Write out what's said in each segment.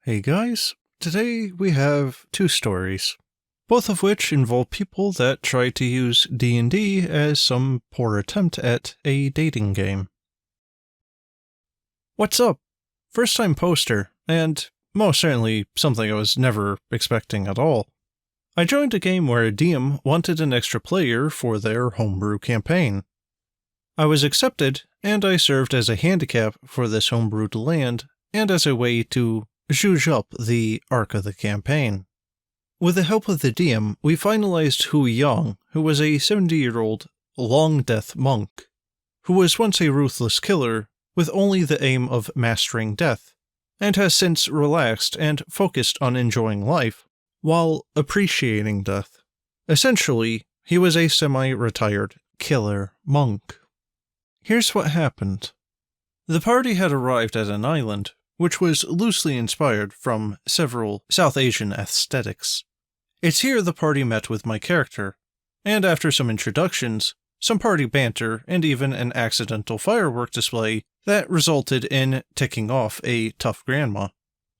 Hey guys, today we have two stories, both of which involve people that try to use D&D as some poor attempt at a dating game. What's up? First time poster, and most certainly something I was never expecting at all. I joined a game where a DM wanted an extra player for their homebrew campaign. I was accepted, and I served as a handicap for this homebrewed land, and as a way to zhuzh up the arc of the campaign. With the help of the DM, we finalized Hu Yang, who was a 70-year-old long death monk, who was once a ruthless killer with only the aim of mastering death, and has since relaxed and focused on enjoying life while appreciating death. Essentially, he was a semi-retired killer monk. Here's what happened. The party had arrived at an island, which was loosely inspired from several South Asian aesthetics. It's here the party met with my character, and after some introductions, some party banter, and even an accidental firework display that resulted in ticking off a tough grandma.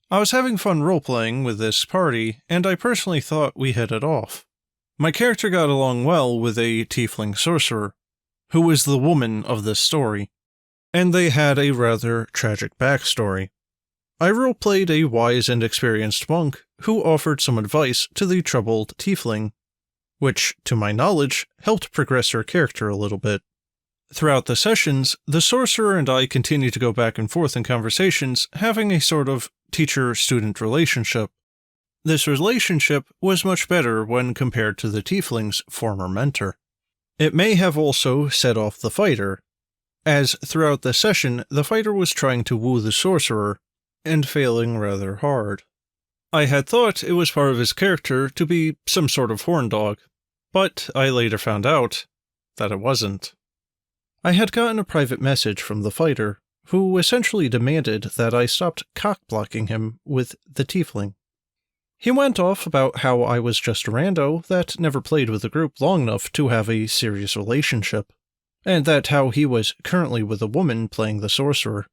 I was having fun role-playing with this party, and I personally thought we hit it off. My character got along well with a tiefling sorcerer, who was the woman of this story, and they had a rather tragic backstory. I role-played a wise and experienced monk who offered some advice to the troubled tiefling, which, to my knowledge, helped progress her character a little bit. Throughout the sessions, the sorcerer and I continued to go back and forth in conversations, having a sort of teacher-student relationship. This relationship was much better when compared to the tiefling's former mentor. It may have also set off the fighter, as throughout the session the fighter was trying to woo the sorcerer, and failing rather hard. I had thought it was part of his character to be some sort of horn dog, but I later found out that it wasn't. I had gotten a private message from the fighter, who essentially demanded that I stopped cock-blocking him with the tiefling. He went off about how I was just a rando that never played with the group long enough to have a serious relationship, and that how he was currently with a woman playing the sorcerer.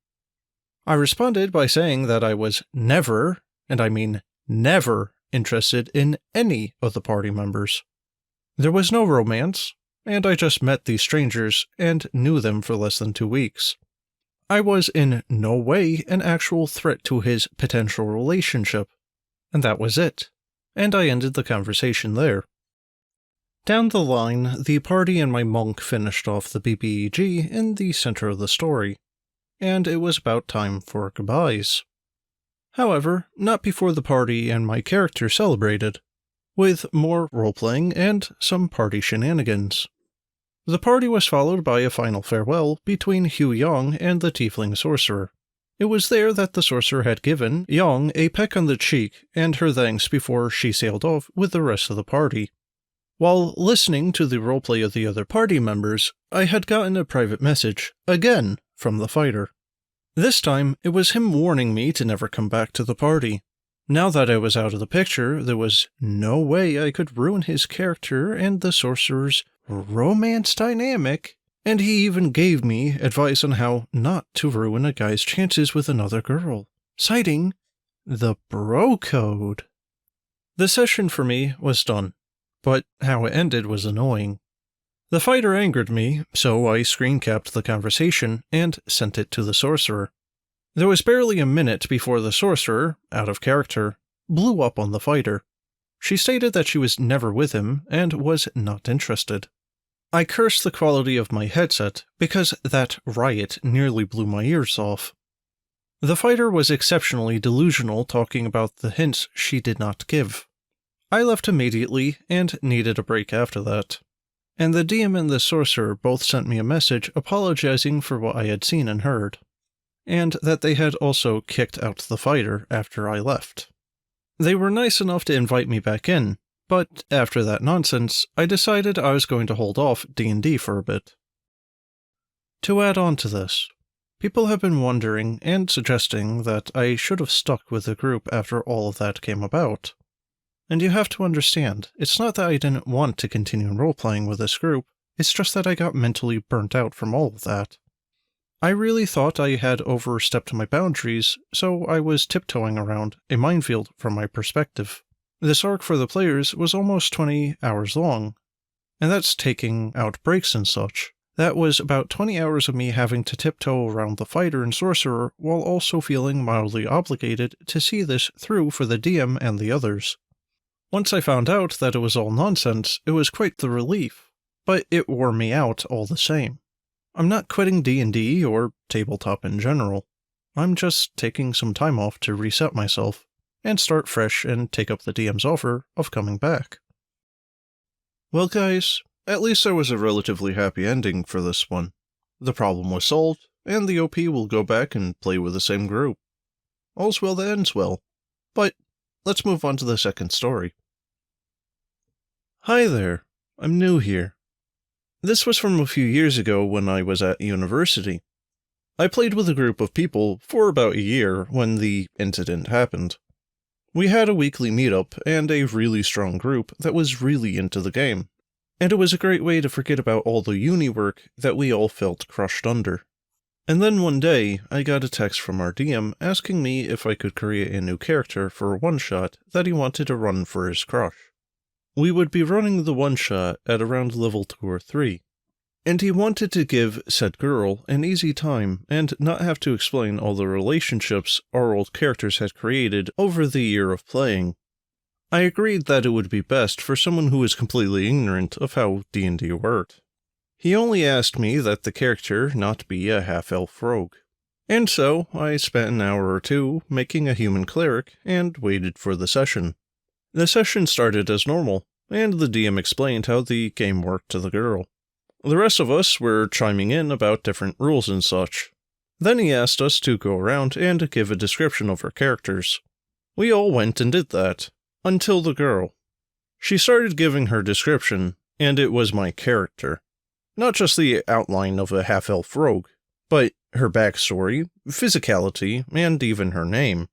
I responded by saying that I was never, and I mean never, interested in any of the party members. There was no romance, and I just met these strangers and knew them for less than 2 weeks. I was in no way an actual threat to his potential relationship, and that was it, and I ended the conversation there. Down the line, the party and my monk finished off the BBEG in the center of the story, and it was about time for goodbyes. However, not before the party and my character celebrated, with more role-playing and some party shenanigans. The party was followed by a final farewell between Hu Yang and the tiefling sorcerer. It was there that the sorcerer had given Yang a peck on the cheek and her thanks before she sailed off with the rest of the party. While listening to the roleplay of the other party members, I had gotten a private message, again, from the fighter. This time, it was him warning me to never come back to the party. Now that I was out of the picture, there was no way I could ruin his character and the sorcerer's romance dynamic, and he even gave me advice on how not to ruin a guy's chances with another girl, citing the bro code. The session for me was done, but how it ended was annoying. The fighter angered me, so I screen-capped the conversation and sent it to the sorcerer. There was barely a minute before the sorcerer, out of character, blew up on the fighter. She stated that she was never with him and was not interested. I cursed the quality of my headset because that riot nearly blew my ears off. The fighter was exceptionally delusional, talking about the hints she did not give. I left immediately and needed a break after that. And the DM and the sorcerer both sent me a message apologizing for what I had seen and heard, and that they had also kicked out the fighter after I left. They were nice enough to invite me back in, but after that nonsense, I decided I was going to hold off D&D for a bit. To add on to this, people have been wondering and suggesting that I should have stuck with the group after all of that came about. And you have to understand, it's not that I didn't want to continue role-playing with this group, it's just that I got mentally burnt out from all of that. I really thought I had overstepped my boundaries, so I was tiptoeing around a minefield from my perspective. This arc for the players was almost 20 hours long, and that's taking out breaks and such. That was about 20 hours of me having to tiptoe around the fighter and sorcerer while also feeling mildly obligated to see this through for the DM and the others. Once I found out that it was all nonsense, it was quite the relief, but it wore me out all the same. I'm not quitting D&D or tabletop in general. I'm just taking some time off to reset myself and start fresh and take up the DM's offer of coming back. Well guys, at least there was a relatively happy ending for this one. The problem was solved, and the OP will go back and play with the same group. All's well that ends well. But let's move on to the second story. Hi there, I'm new here. This was from a few years ago when I was at university. I played with a group of people for about a year when the incident happened. We had a weekly meetup and a really strong group that was really into the game, and it was a great way to forget about all the uni work that we all felt crushed under. And then one day, I got a text from our DM asking me if I could create a new character for a one-shot that he wanted to run for his crush. We would be running the one-shot at around level 2 or 3, and he wanted to give said girl an easy time and not have to explain all the relationships our old characters had created over the year of playing. I agreed that it would be best for someone who was completely ignorant of how D&D worked. He only asked me that the character not be a half-elf rogue. And so, I spent an hour or two making a human cleric and waited for the session. The session started as normal, and the DM explained how the game worked to the girl. The rest of us were chiming in about different rules and such. Then he asked us to go around and give a description of our characters. We all went and did that, until the girl. She started giving her description, and it was my character. Not just the outline of a half-elf rogue, but her backstory, physicality, and even her name.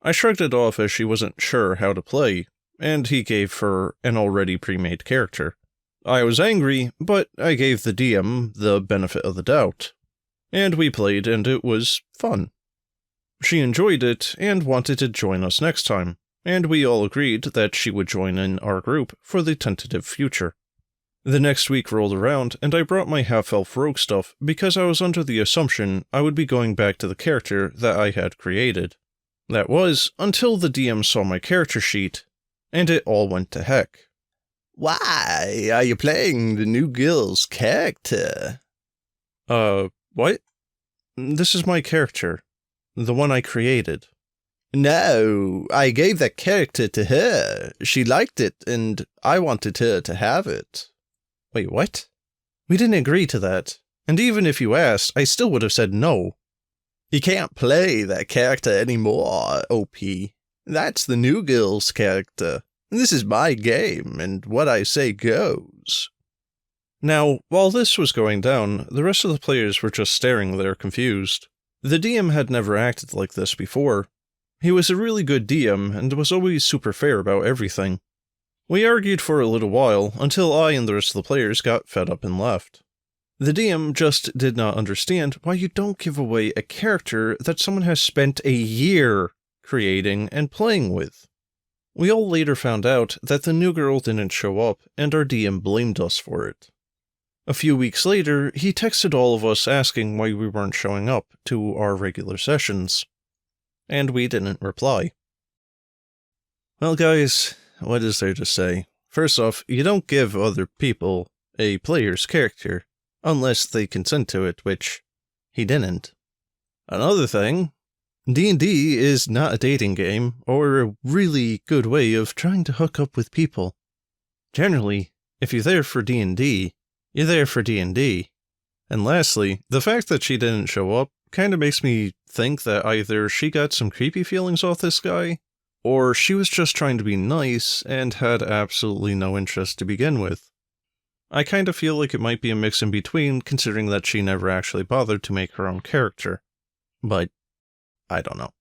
I shrugged it off as she wasn't sure how to play, and he gave her an already pre-made character. I was angry, but I gave the DM the benefit of the doubt. And we played, and it was fun. She enjoyed it and wanted to join us next time, and we all agreed that she would join in our group for the tentative future. The next week rolled around, and I brought my half-elf rogue stuff because I was under the assumption I would be going back to the character that I had created. That was, until the DM saw my character sheet, and it all went to heck. Why are you playing the new girl's character? What? This is my character. The one I created. No, I gave that character to her. She liked it, and I wanted her to have it. Wait, what? We didn't agree to that. And even if you asked, I still would have said no. You can't play that character anymore, OP. That's the new girl's character. This is my game, and what I say goes. Now, while this was going down, the rest of the players were just staring there confused. The DM had never acted like this before. He was a really good DM and was always super fair about everything. We argued for a little while until I and the rest of the players got fed up and left. The DM just did not understand why you don't give away a character that someone has spent a year creating and playing with. We all later found out that the new girl didn't show up, and our DM blamed us for it. A few weeks later, he texted all of us asking why we weren't showing up to our regular sessions. And we didn't reply. Well guys, what is there to say? First off, you don't give other people a player's character, unless they consent to it, which he didn't. Another thing, D&D is not a dating game, or a really good way of trying to hook up with people. Generally, if you're there for D&D, you're there for D&D. And lastly, the fact that she didn't show up kind of makes me think that either she got some creepy feelings off this guy, or she was just trying to be nice and had absolutely no interest to begin with. I kind of feel like it might be a mix in between, considering that she never actually bothered to make her own character. But I don't know.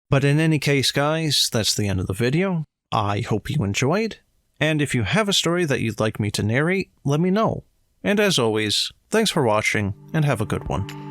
But in any case, guys, that's the end of the video. I hope you enjoyed, and if you have a story that you'd like me to narrate, let me know. And as always, Thanks for watching, and have a good one.